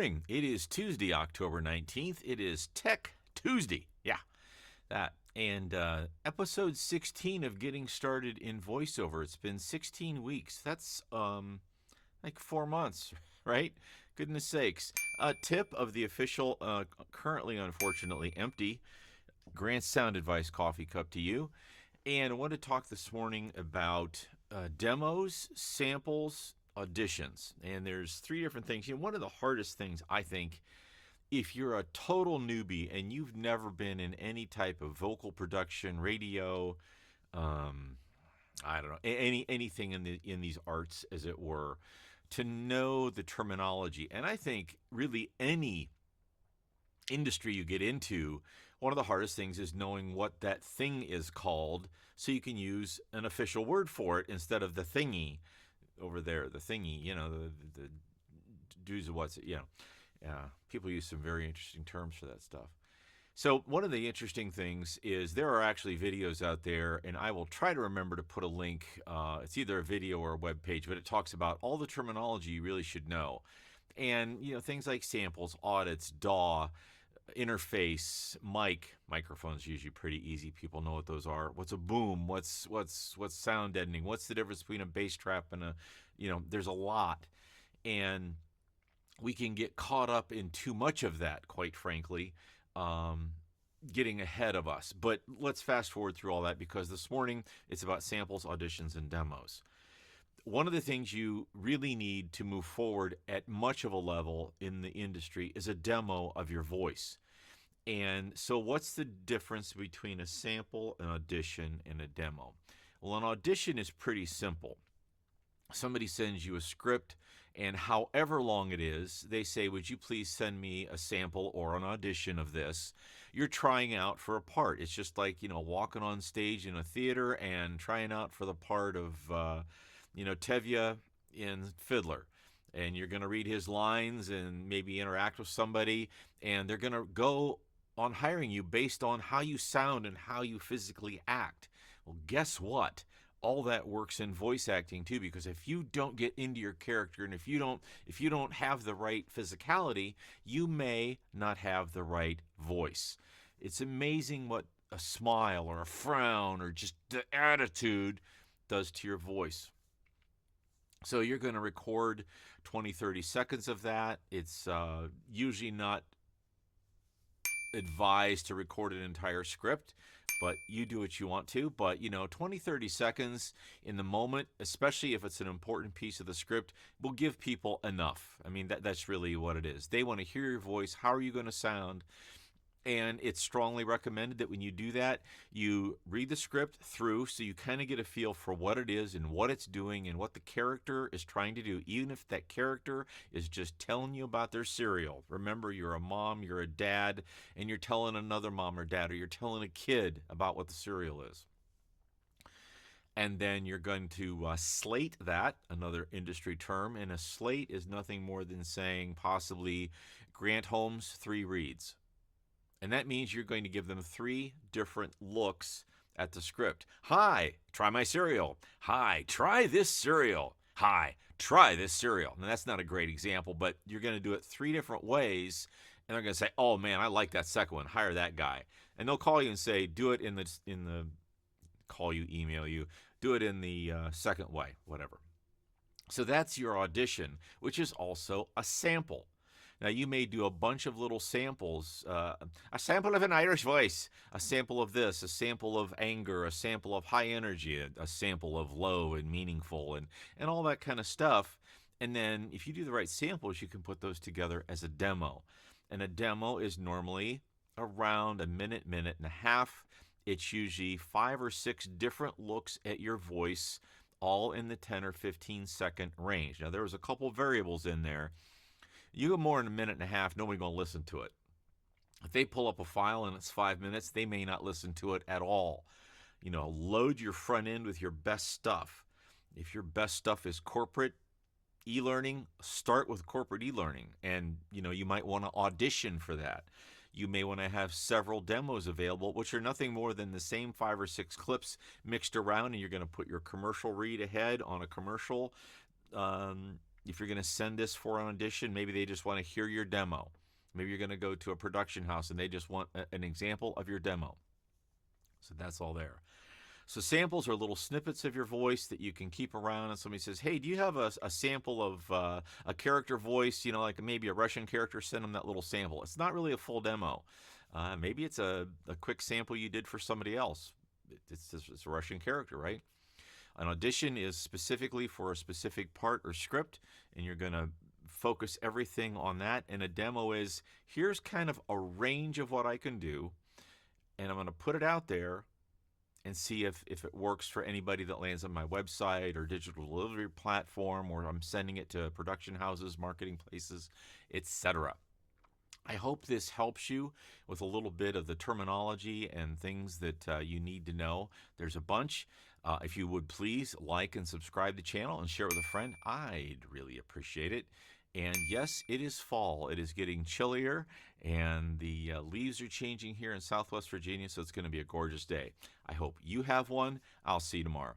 morning. It is Tuesday, October 19th. It is Tech Tuesday. Yeah, that. And episode 16 of Getting Started in Voiceover. It's been 16 weeks. That's like 4 months, right? Goodness sakes. A tip of the official, currently unfortunately empty, Grant Sound Advice coffee cup to you. And I want to talk this morning about demos, samples, auditions. And there's three different things. One of the hardest things, I think, if you're a total newbie and you've never been in any type of vocal production, radio, I don't know, anything in these arts, as it were, to know the terminology. And I think really any industry you get into, one of the hardest things is knowing what that thing is called so you can use an official word for it instead of the thingy over there, the thingy, the do's and what's, people use some very interesting terms for that stuff. So one of the interesting things is there are actually videos out there, and I will try to remember to put a link. It's either a video or a web page, but it talks about all the terminology you really should know. And, things like samples, audits, DAW, interface, microphones usually pretty easy. People know what those are. What's a boom? What's sound deadening? What's the difference between a bass trap and there's a lot. And we can get caught up in too much of that, quite frankly, getting ahead of us. But let's fast forward through all that because this morning it's about samples, auditions, and demos. One of the things you really need to move forward at much of a level in the industry is a demo of your voice. And so what's the difference between a sample, an audition, and a demo? Well, an audition is pretty simple. Somebody sends you a script, and however long it is, they say, would you please send me a sample or an audition of this? You're trying out for a part. It's just like, walking on stage in a theater and trying out for the part of Tevye in Fiddler. And you're going to read his lines and maybe interact with somebody, and they're going to go on hiring you based on how you sound and how you physically act. Well, guess what? All that works in voice acting too, because if you don't get into your character and if you don't have the right physicality, you may not have the right voice. It's amazing what a smile or a frown or just the attitude does to your voice. So you're going to record 20, 30 seconds of that. It's usually not advised to record an entire script, but you do what you want to. But, 20, 30 seconds in the moment, especially if it's an important piece of the script, will give people enough. I mean, that's really what it is. They want to hear your voice. How are you going to sound? And it's strongly recommended that when you do that, you read the script through so you kind of get a feel for what it is and what it's doing and what the character is trying to do, even if that character is just telling you about their cereal. Remember, you're a mom, you're a dad, and you're telling another mom or dad, or you're telling a kid about what the cereal is. And then you're going to slate that, another industry term, and a slate is nothing more than saying possibly Grant Holmes 3 reads. And that means you're going to give them 3 different looks at the script. Hi, try my cereal. Hi, try this cereal. Hi, try this cereal. And that's not a great example, but you're going to do it 3 different ways. And they're going to say, oh man, I like that second one. Hire that guy. And they'll call you and say, do it in the call you, email you, do it in the second way, whatever. So that's your audition, which is also a sample. Now, you may do a bunch of little samples, a sample of an Irish voice, a sample of this, a sample of anger, a sample of high energy, a sample of low and meaningful, and all that kind of stuff. And then if you do the right samples, you can put those together as a demo. And a demo is normally around a minute, minute and a half. It's usually 5 or 6 different looks at your voice, all in the 10 or 15 second range. Now, there was a couple variables in there. You go more than a minute and a half, nobody's going to listen to it. If they pull up a file and it's 5 minutes, they may not listen to it at all. Load your front end with your best stuff. If your best stuff is corporate e-learning, start with corporate e-learning. And, you might want to audition for that. You may want to have several demos available, which are nothing more than the same 5 or 6 clips mixed around, and you're going to put your commercial read ahead on a commercial if you're going to send this for an audition, maybe they just want to hear your demo. Maybe you're going to go to a production house and they just want an example of your demo. So that's all there. So samples are little snippets of your voice that you can keep around. And somebody says, hey, do you have a sample of a character voice, like maybe a Russian character? Send them that little sample. It's not really a full demo. Maybe it's a quick sample you did for somebody else. It's a Russian character, right? An audition is specifically for a specific part or script, and you're going to focus everything on that. And a demo is, here's kind of a range of what I can do, and I'm going to put it out there and see if it works for anybody that lands on my website or digital delivery platform, or I'm sending it to production houses, marketing places, etc. I hope this helps you with a little bit of the terminology and things that you need to know. There's a bunch. If you would please like and subscribe to the channel and share with a friend, I'd really appreciate it. And yes, it is fall. It is getting chillier, and the leaves are changing here in Southwest Virginia, so it's going to be a gorgeous day. I hope you have one. I'll see you tomorrow.